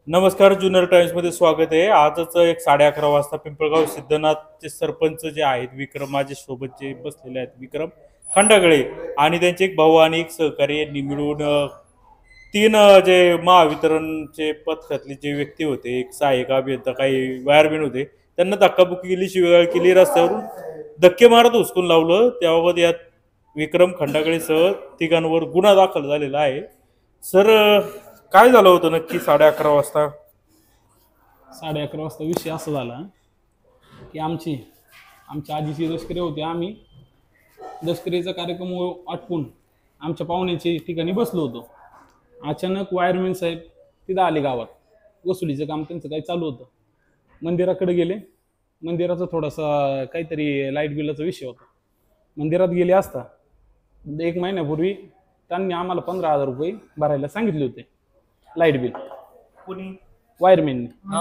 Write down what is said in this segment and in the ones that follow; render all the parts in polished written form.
नमस्कार. जुन्नर टाइम्समध्ये स्वागत आहे. आजच एक 11:30 वाजता पिंपळगाव सिद्धनाथचे सरपंच जे आहेत विक्रम माझे सोबत जे बसलेले आहेत विक्रम खंडागळे आणि त्यांचे एक भाऊ आणि एक सहकारी यांनी मिळून तीन जे महावितरणचे पथकातले जे व्यक्ती होते, एक सहाय्यक अभियंता, काही वायरमॅन होते, त्यांना धक्काबुक्की केली, शिवीगाळ केली, रस्त्यावरून धक्के मारत हुसकून लावलं. त्याबाबत यात विक्रम खंडागळेसह तिघांवर गुन्हा दाखल झालेला आहे. सर, काय झालं होतं नक्की 11:30 वाजता? 11:30 वाजता विषय असा झाला की आमच्या आजीची दशकरी होती. आम्ही दशकरीचा कार्यक्रम आटपून आमच्या पाहुण्याच्या ठिकाणी बसलो होतो. अचानक वायरमॅन साहेब तिथं आले गावात. वसुलीचं काम त्यांचं काही चालू होतं. मंदिराकडे गेले. मंदिराचा थोडासा काहीतरी लाईट बिलाचा विषय होता. मंदिरात गेले असता 1 महिन्यापूर्वी त्यांनी आम्हाला 15,000 रुपये भरायला सांगितले होते लाईट बिल. कुणी? वायरमॅनने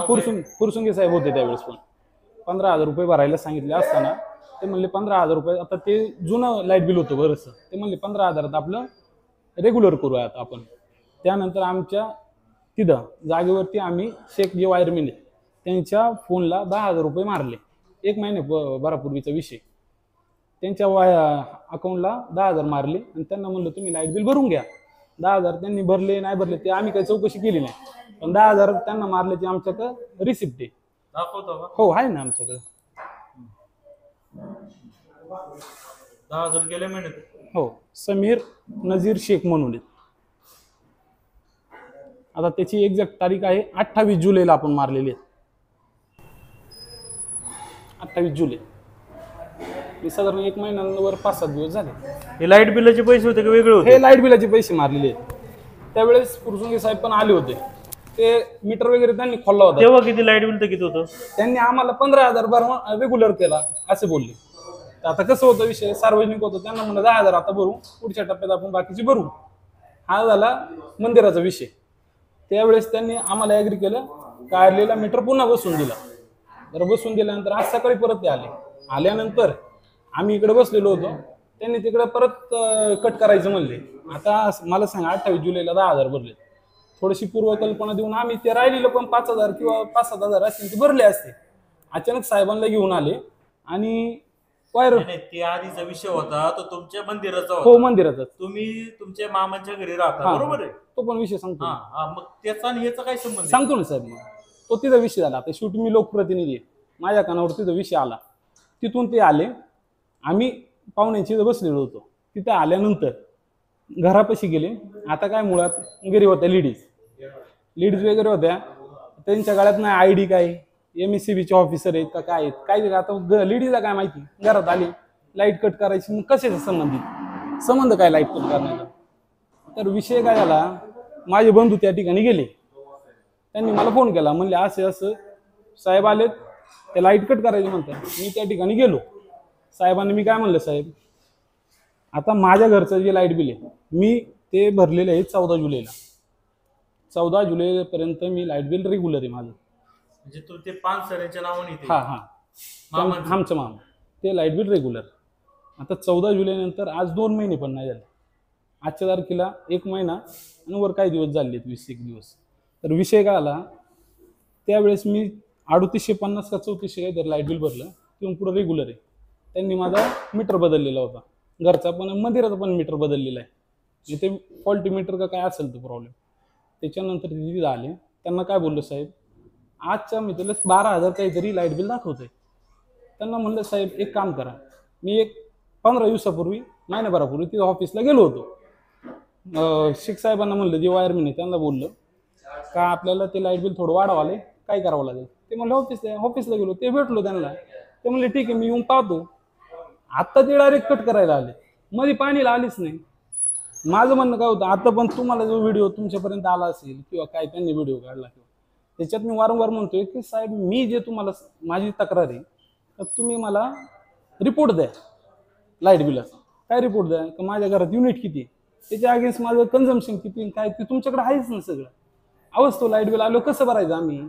फुरसुंगे साहेब होते त्यावेळेस. पण 15,000 रुपये भरायला सांगितले असताना ते म्हणले 15,000 रुपये, आता ते जुनं लाईट बिल होतं बरंचसं, ते म्हणले 15,000 आपलं रेग्युलर करूया आता आपण. त्यानंतर आमच्या तिथं जागेवरती आम्ही शेख जे वायरमॅन आहे त्यांच्या फोनला 10,000 रुपये मारले. 1 महिन्याभरापूर्वीचा विषय. त्यांच्या अकाउंटला 10,000 मारले आणि त्यांना म्हणलं तुम्ही लाईट बिल भरून घ्या. 10,000 त्यांनी भरले नाही भरले ते आम्ही काही चौकशी केली नाही, पण 10,000 त्यांना मारल्याची आमच्याकडे रिसिप्ट आहे. दाखवतो का? हो, आहे ना आमच्याकडे. 10,000 गेल्या महिन्यात? हो, समीर नजीर शेख म्हणून आहेत. आता त्याची एक्झॅक्ट तारीख आहे 28 जुलैला आपण मारलेली आहे. 28 जुलै. हे साधारण 1 महिन्यावर 5-7 दिवस झाले. हे लाईट बिलाचे पैसे होते का वेगळे होते? हे लाईट बिलाचे पैसे मारलेले आहेत. त्यावेळेस फुरसुंगे साहेब पण आले होते. ते मीटर वगैरे त्यांनी खोलला होता. तेव्हा किती लाईट बिल तर किती होतं? त्यांनी आम्हाला 15,000 रेग्युलर केला असे बोलले. तर आता कसं होतं विषय, सार्वजनिक होतं, त्यांना म्हणलं 10,000 आता भरू, पुढच्या टप्प्यात आपण बाकीचे भरू. हा झाला मंदिराचा विषय. त्यावेळेस त्यांनी आम्हाला ॲग्री केलं, काढलेला मीटर पुन्हा बसवून दिला. जर बसवून दिल्यानंतर आज सकाळी परत ते आल्यानंतर आम्ही इकडे बसलेलो होतो. त्यांनी तिकडे परत कट करायचं म्हणले. आता मला सांगा 28 जुलैला 10,000 भरले. थोडीशी पूर्वकल्पना देऊन आम्ही ते राहिलेलं पण 5,000 किंवा 5-7 हजार असतील ते भरले असते. अचानक साहेबांना घेऊन आले आणि ते आधीचा विषय होता तो तुमच्या मंदिराचा हो, मंदिराचा. तुम्ही तुमच्या मामाच्या घरी राहता, बरोबर आहे? तो पण विषय सांगतो. मग त्याचा आणि याचा काय संबंध? सांगतो ना साहेब. मग तो तिथं विषय झाला. आता शेवटी मी लोकप्रतिनिधी आहे, माझ्या कानावर तिथं विषय आला. तिथून ते आले. आम्ही पाहुण्यांची इथं बसलेलो होतो. तिथं आल्यानंतर घरापाशी गेले. आता काय मुळात घरी होत्या लेडीज वगैरे होत्या. त्यांच्या गळ्यात नाही आयडी, काय MSCBचे ऑफिसर आहेत का काय आहेत काय. आता लेडीजला काय माहिती, घरात आली लाईट कट करायची, मग कशाचा संबंध काय लाईट कट करण्याचा. तर विषय काय झाला, माझे बंधू त्या ठिकाणी गेले. त्यांनी मला फोन केला, म्हणले असं साहेब आलेत, ते लाईट कट करायचे म्हणतात. मी त्या ठिकाणी गेलो. साहेबांनी मी काय म्हणलं, साहेब आता माझ्या घरचं जे लाईट बिल आहे मी ते भरलेलं आहे 14 जुलैला. 14 जुलैपर्यंत मी लाईट बिल रेग्युलर आहे माझं. म्हणजे तू ते 5 सरांच्या नावाने? आमचं मामा ते लाईट बिल रेग्युलर. आता 14 जुलैनंतर आज 2 महिने पण नाही झाले. आजच्या तारखेला 1 महिना आणि वर काही दिवस झाले, 20-1 दिवस. तर विषय काय आला, त्यावेळेस मी 3850 का 3400 काहीतरी लाईट बिल भरलं. तिथून पुढं रेग्युलर आहे. त्यांनी माझा मीटर बदललेला होता, घरचा पण मंदिराचा पण मीटर बदललेला आहे. इथे फॉल्टी मीटर का काय असेल तो प्रॉब्लेम. त्याच्यानंतर तिथे आले. त्यांना काय बोललो, साहेब आजच्या मी तुला 12,000 काहीतरी लाईट बिल दाखवतोय. त्यांना म्हणलं, साहेब एक काम करा, मी एक 15 दिवसापूर्वी महिन्याभरापूर्वी तिथं ऑफिसला गेलो होतो. शेख साहेबांना म्हणलं, जे वायरमॅन आहे त्यांना बोललं का आपल्याला ते लाईट बिल थोडं वाढवावं लागेल, काय करावं लागेल. ते म्हणलं ऑफिसला गेलो. ते भेटलो त्यांना. ते म्हणले ठीक आहे मी येऊन पाहतो. आत्ता ते डायरेक्ट कट करायला आले, मध्ये पाणीला आलीच नाही. माझं म्हणणं काय होतं, आता पण तुम्हाला जो व्हिडिओ तुमच्यापर्यंत आला असेल किंवा काय त्यांनी व्हिडिओ काढला किंवा त्याच्यात मी वारंवार म्हणतोय की साहेब मी जे तुम्हाला माझी तक्रार आहे तर तुम्ही मला रिपोर्ट द्या लाईट बिलाचा. काय रिपोर्ट द्या का माझ्या घरात युनिट किती, त्याच्या अगेन्स्ट माझं कन्झम्पशन किती काय ते तुमच्याकडे आहेच ना सगळं. अवस्थो लाईट बिल आलो कसं भरायचं आम्ही.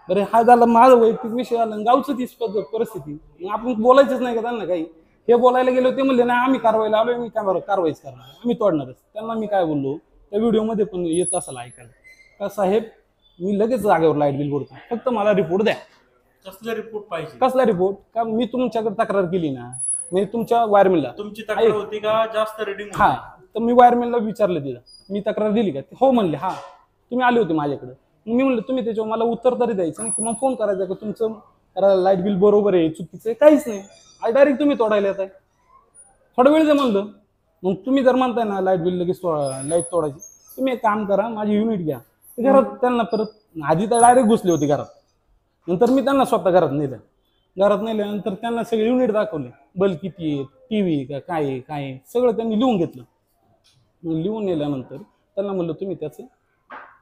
बरं हा झाला माझा वैयक्तिक विषय आला, गावचं तीच परिस्थिती. मग आपण बोलायचंच नाही का त्यांना काही. हे बोलायला गेलो ते म्हणले नाही आम्ही कारवाईला आलोय, मी काय कारवाईच करणार, आम्ही तोडणारच. त्यांना मी काय बोललो त्या व्हिडिओमध्ये पण येत असाल ऐकायला का साहेब मी लगेच जागेवर लाईट बिल भरतो, फक्त मला रिपोर्ट द्या. कसला रिपोर्ट पाहिजे? कसला रिपोर्ट? का मी तुमच्याकडे तक्रार केली ना, मी तुमच्या वायरमॅनला. तुमची तक्रार होती का जास्त रिडिंग? हा, तर मी वायरमॅनला विचारलं तिला, मी तक्रार दिली का? हो म्हणले हा, तुम्ही आले होते माझ्याकडे. मी म्हणलं तुम्ही त्याच्यावर मला उत्तर तरी द्यायचं ना, की मग फोन करायचा का तुमचं लाईट बिल बरोबर आहे चुकीचं आहे? काहीच नाही, आज डायरेक्ट तुम्ही तोडायला येत आहे. थोडा वेळ म्हणलं, मग तुम्ही जर म्हणताय ना लाईट बिल लगेच लाईट तोडायची, तुम्ही एक काम करा, माझी युनिट घ्या. घरात त्यांना परत आधी तर डायरेक्ट घुसले होते घरात, नंतर मी त्यांना स्वतः घरात नेल्यानंतर त्यांना सगळे युनिट दाखवले, बल्ब किती आहे, टीव्ही का काय काय सगळं त्यांनी लिहून घेतलं. लिहून नेल्यानंतर त्यांना म्हणलं तुम्ही त्याचं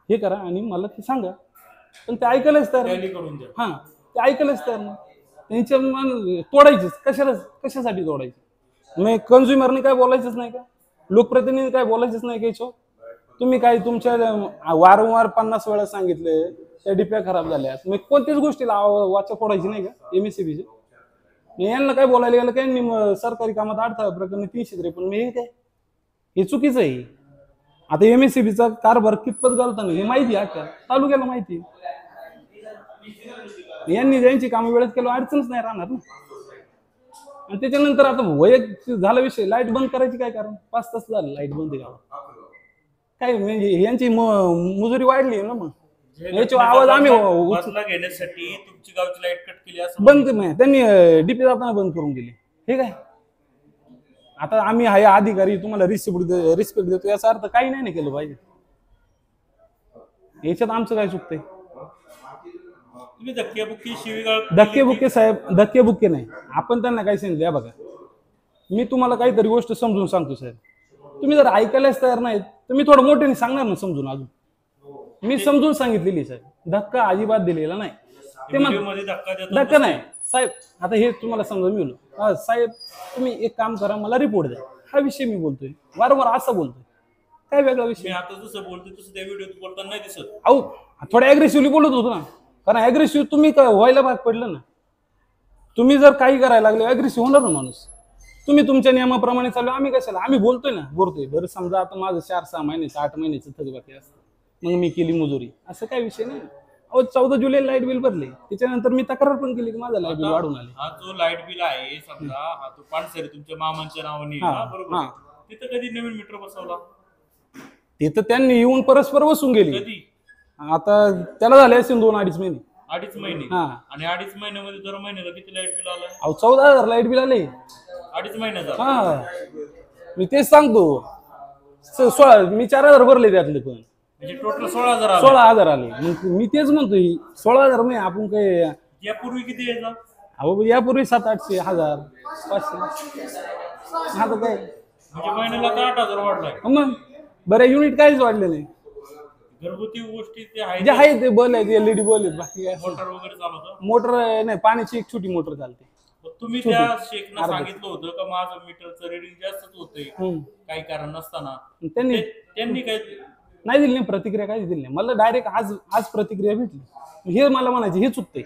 हे करा आणि मला ते सांगा. पण ते ऐकायलाच तयार नाही. हा, ते ऐकायलाच तयार नाही. त्यांच्या तोडायचीच कशासाठी तोडायची? मग कन्झ्युमरने काय बोलायचंच नाही का? लोकप्रतिनिधी काय बोलायचंच नाही का याच्यावर? तुम्ही काय तुमच्या वारंवार 50 वेळा सांगितले त्या डिप्या खराब झाल्यात, मग कोणत्याच गोष्टीला वाचा फोडायची नाही का MSCBचे? यांना काय बोलायला गेलं काय, सरकारी कामात अडथळा प्रकरणी 353, हे काय हे चुकीचं आहे. आता MSCBचा कारभार कितपत घालताना हे माहिती आहे का? तालुक्याला माहिती आहे. यांनी ज्यांची कामं वेळेत केलं अडचणच नाही राहणार ना. आणि त्याच्यानंतर आता वैयक्तिक झाला विषय, लाईट बंद करायची काय कारण? 5 तास झालं लाईट बंद गावात. काय म्हणजे यांची मजुरी वाढली ना, मग याच्यावर आवाज आम्ही घेण्यासाठी तुमची गावची लाईट कट केली असं बंद नाही, त्यांनी डीपी जाताना बंद करून गेली. ठीक आहे, आता आम्ही आहे अधिकारी, तुम्हाला रिस्पेक्ट देतो याचा अर्थ काही नाही केलं पाहिजे. याच्यात आमचं काय चुकतंय? तुम्ही धक्केबुक्की शिवीगाळ धक्केबुक्के साहेब, धक्केबुक्के नाही. आपण त्यांना काय सांगितलं, बघा मी तुम्हाला काहीतरी गोष्ट समजून सांगतो साहेब, तुम्ही जर ऐकायलाच तयार नाहीत तर मी थोडं मोठ्याने सांगणार ना समजून. अजून मी समजून सांगितलेली साहेब, धक्का अजिबात दिलेला नाही. ते धक्का नाही साहेब. आता हे तुम्हाला समजा मी बोललो, साहेब तुम्ही एक काम करा, मला रिपोर्ट द्या. हा विषय मी बोलतोय, वारंवार असं बोलतोय, काय वेगळा विषय? आता जसं बोलतोय तसं त्या व्हिडिओत बोलताना नाही दिसत. अहो थोडं ऍग्रेसिव्हली बोलत होतो ना, कारण ऍग्रेसिव्ह तुम्ही व्हायला भाग पडलं ना. तुम्ही जर काही करायला लागले ऍग्रेसिव्ह होणार ना माणूस. तुम्ही तुमच्या नियमाप्रमाणे चालू, आम्ही कशाला? आम्ही बोलतोय बरं समजा आता माझं 4-6 महिन्याचं 8 महिन्याचं थकबाकी असतं, मग मी केली मजुरी, असं काय विषय नाही. अहो 14 जुलै लाईट बिल भरले, त्याच्यानंतर मी तक्रार पण केली की माझं लाईट बिल वाढून आले. हा जो लाईट बिल आहे समजा, हा तो पानसरे तुमच्या मामांच्या नावाने बरोबर, तिथं कधी नवीन मीटर बसवला? तिथं त्यांनी येऊन परस्पर बसून गेली. कधी? आता त्याला झाले असेल 2-2.5 महिने. 2.5 महिने? हा. आणि 2.5 महिन्यामध्ये दर महिन्याला किती लाईट बिल आलं? अहो 14,000 लाईट बिल आले 2.5 महिन्याचा. हा, मी तेच सांगतो. मी 4,000 भरले त्यातले, पण म्हणजे टोटल 16,000 16,000 आले. मग मी तेच म्हणतोय 16,000 नाही, आपण काय यापूर्वी किती यायचा? अहो यापूर्वी 700-800, 1000, 500. आता काय म्हणजे महिन्याला तर 8,000 वाढलाय. मग बरं, युनिट काहीच वाढले नाही. घरगुती गोष्टी ते जे आहे ते बल आहेत, LED बल आहेत, बाकी काय मोटर वगैरे चालवतं? मोटर नाही, पाण्याची एक छोटी मोटर चालते. तुम्ही त्या शेखना सांगितलं होतं का माझं मीटरचं रिडिंग जास्तच होतंय काही कारण नसताना? त्यांनी काय नाही दिली, प्रतिक्रिया काहीच दिली नाही. मला डायरेक्ट आज प्रतिक्रिया भेटली. हे मला म्हणायचे हे चुकतंय.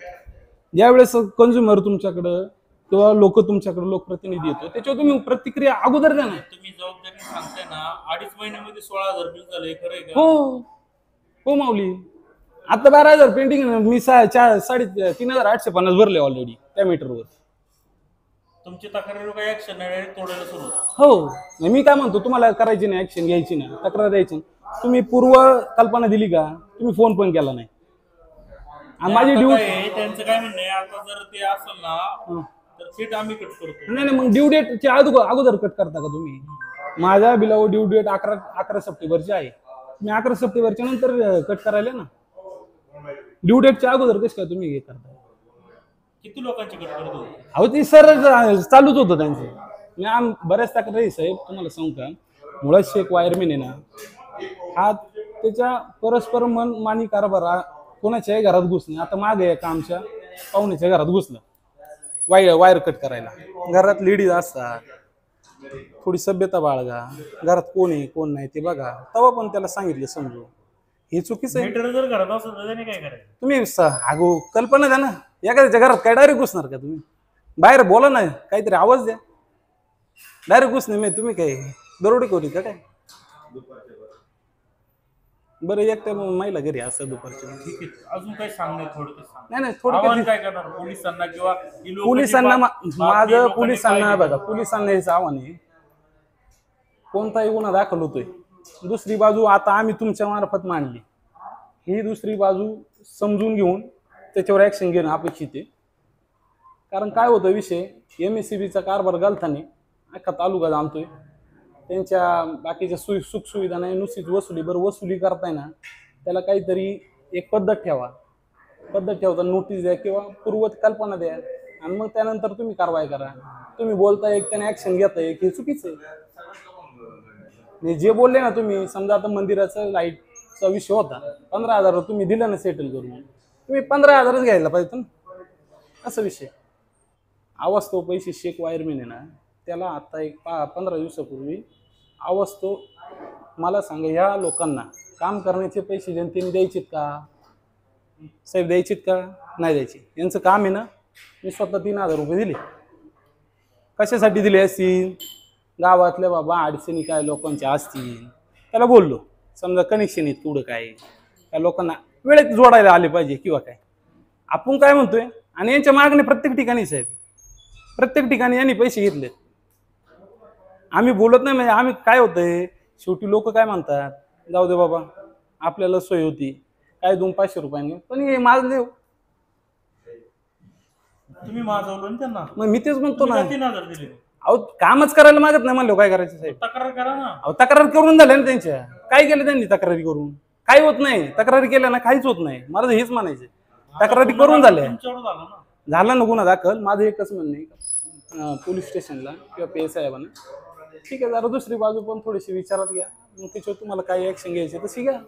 ज्यावेळेस कन्झ्युमर तुमच्याकडं किंवा लोक तुमच्याकडे लोकप्रतिनिधी येतो, त्याच्यावर तुम्ही प्रतिक्रिया अगोदर द्या ना. तुम्ही जबाबदारी सांगताय ना, 2.5 महिन्यामध्ये 16,000 बिल झाले, खरंय का? हो माऊली, आता 12,000 पेंटिंग, मी 3,850 भरले ऑलरेडी त्या मीटरवर. तुमची तक्रारीवर काही ऍक्शन नाही, तोडायला सुरू? हो, मी काय म्हणतो, तुम्हाला करायची नाही, ऍक्शन घ्यायची नाही, तक्रार द्यायची. तुम्ही पूर्व कल्पना दिली का? तुम्ही फोन पण केला नाही. माझी ड्युटी, त्यांचं काय म्हणणं आहे, आता जर ते असेल ना तर थेट आम्ही कट करतो. नाही, मग ड्यू डेटच्या अगोदर कट करता का तुम्ही? माझ्या बिलावर ड्यू डेट 11 सप्टेंबरची आहे. मी 11 सप्टेंबरच्या नंतर कट करायला ना. ड्यू डेटच्या अगोदर कसं काय तुम्ही हे करता? किती लोकांची कट करतो? अहो ती सर चालूच होतं त्यांचं. मी बऱ्याच तक्रारी साहेब तुम्हाला सांगू का, मुळात शेख वायरमॅन आहे ना, हा त्याच्या परस्पर मनमानी कारभार कोणाच्याही घरात घुसणे. आता मागे एका आमच्या पाहुण्याच्या घरात घुसलं वायर कट करायला. घरात लेडीज असतात, थोडी सभ्यता बाळगा, घरात कोण आहे कोण नाही ते बघा. तेव्हा पण त्याला सांगितलं समजू, हे चुकीचं आहे. मीटर जर घरात असेल तर त्याने काय करायचं? तुम्ही अगो कल्पना द्या ना, एखाद्याच्या घरात काय डायरेक्ट घुसणार का तुम्ही? बाहेर बोला ना, काहीतरी आवाज द्या. डायरेक्ट घुसणे तुम्ही काय दरोडे कोरी का काय? बरं एक तर महिला घरी असं दुपारची. ठीक आहे, अजून काही सांगणार थोडं सांग. नाही नाही आव्हान थोडक्यात काय करणार पोलिसांना किंवा ही लोकं जी पोलिसांना बातमी माझं लोकांनी पोलिसांना पाहिली, बघा पोलिसांना हेच आव्हान आहे, कोणताही गुन्हा दाखल होतोय, दुसरी बाजू आता आम्ही तुमच्या मार्फत मांडली, ही दुसरी बाजू समजून घेऊन त्याच्यावर ऍक्शन घेणं अपेक्षित आहे. कारण काय होतं विषय, MSCBचा कारभार घालताना अख्खा तालुका जाणतोय, त्यांच्या बाकीच्या सुखसुविधा नाही, नुसतीच वसुली. बरं वसुली करताय ना, त्याला काहीतरी एक पद्धत ठेवा, पद्धत ठेवता नोटीस द्या किंवा पूर्वकल्पना द्या आणि मग त्यानंतर तुम्ही कारवाई करा. तुम्ही बोलताय एक त्याने ऍक्शन घेताय एक, हे चुकीचं आहे. आणि जे बोलले ना तुम्ही, समजा आता मंदिराचा लाईटचा विषय होता, 15,000 तुम्ही दिलं ना सेटल करून, तुम्ही 15,000च घ्यायला पाहिजे ना, असं विषय. आवाज तो पैसे शेख वायरमॅन आहे ना, त्याला आता एक 15 दिवसापूर्वी आवाज तो मला सांगा, ह्या लोकांना काम करण्याचे पैसे जनतेने द्यायचेत का साहेब, द्यायचेत का नाही द्यायचे? यांचं काम आहे ना, मी स्वतः 3,000 रुपये दिले. कशासाठी दिले असतील? गावातल्या बाबा अडचणी काय लोकांच्या असतील, त्याला बोललो, समजा कनेक्शन आहेत कुठं काय, त्या लोकांना वेळेत जोडायला आले पाहिजे किंवा काय. आपण काय म्हणतोय, आणि यांच्या मागणी प्रत्येक ठिकाणी साहेब, प्रत्येक ठिकाणी यांनी पैसे घेतले. आम्ही बोलत नाही म्हणजे आम्ही काय होतंय, शेवटी लोक काय म्हणतात, जाऊ दे बाबा आपल्याला सोय होती, काय 200-500 रुपयांनी, पण हे माजले. तुम्ही माजवलं ना त्यांना, मग मी तेच म्हणतो ना, 3,000 दिले, अहो कामच करायला मागत नाही म्हणलं, काय करायचं साहेब? तक्रार करा ना. अहो तक्रार करून झाल्या ना त्यांच्या, काय केलं त्यांनी तक्रारी करून? काही होत नाही, तक्रारी केल्या ना काहीच होत नाही. मला हेच म्हणायचं, तक्रारी करून झाल्या, तुमच्यावर झालं ना. झाला ना गुन्हा दाखल. माझं एकच म्हणणं आहे, पोलीस स्टेशनला किंवा PSI साहेबांना, ठीक आहे जरा दुसरी बाजू पण थोडीशी विचारात घ्या, मग त्याच्यावर तुम्हाला काही ऍक्शन घ्यायची तशी घ्या.